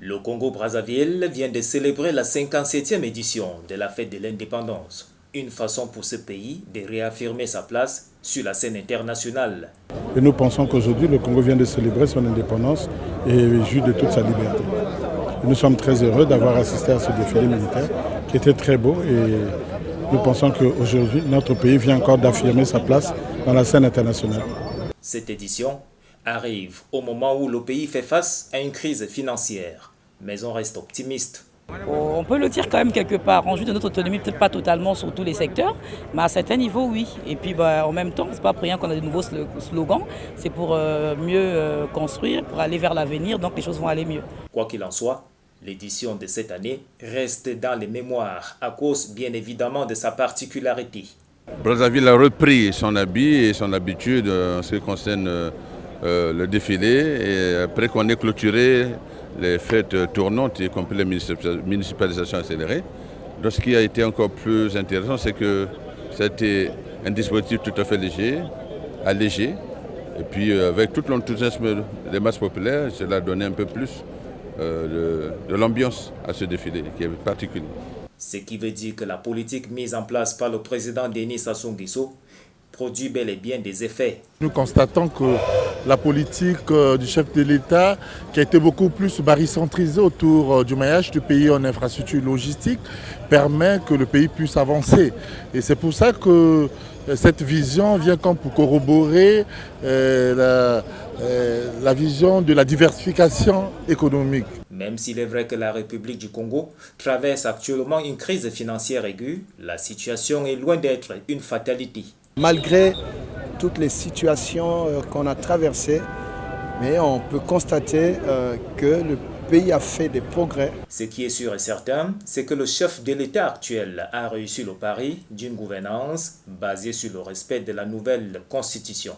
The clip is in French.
Le Congo-Brazzaville vient de célébrer la 57e édition de la fête de l'indépendance. Une façon pour ce pays de réaffirmer sa place sur la scène internationale. Et nous pensons qu'aujourd'hui, le Congo vient de célébrer son indépendance et jouit de toute sa liberté. Et nous sommes très heureux d'avoir assisté à ce défilé militaire qui était très beau et nous pensons qu'aujourd'hui, notre pays vient encore d'affirmer sa place dans la scène internationale. Cette édition arrive au moment où le pays fait face à une crise financière, mais on reste optimiste. On peut le dire quand même quelque part, on joue de notre autonomie, peut-être pas totalement sur tous les secteurs, mais à certains niveaux oui. Et puis en même temps, c'est pas pour rien qu'on a de nouveaux slogans, c'est pour mieux construire, pour aller vers l'avenir, donc les choses vont aller mieux. Quoi qu'il en soit, l'édition de cette année reste dans les mémoires à cause bien évidemment de sa particularité. Brazzaville a repris son habit et son habitude en ce qui concerne le défilé et après qu'on ait clôturé les fêtes tournantes, y compris les municipalisations accélérées. Donc ce qui a été encore plus intéressant, c'est que c'était un dispositif tout à fait léger, allégé, et puis avec tout l'enthousiasme des masses populaires, cela a donné un peu plus de l'ambiance à ce défilé qui est particulier. Ce qui veut dire que la politique mise en place par le président Denis Sassou Nguesso produit bel et bien des effets. Nous constatons que la politique du chef de l'État, qui a été beaucoup plus barycentrisée autour du maillage du pays en infrastructure logistique, permet que le pays puisse avancer. Et c'est pour ça que cette vision vient comme pour corroborer la vision de la diversification économique. Même s'il est vrai que la République du Congo traverse actuellement une crise financière aiguë, la situation est loin d'être une fatalité. Malgré toutes les situations qu'on a traversées, mais on peut constater que le pays a fait des progrès. Ce qui est sûr et certain, c'est que le chef de l'État actuel a réussi le pari d'une gouvernance basée sur le respect de la nouvelle constitution.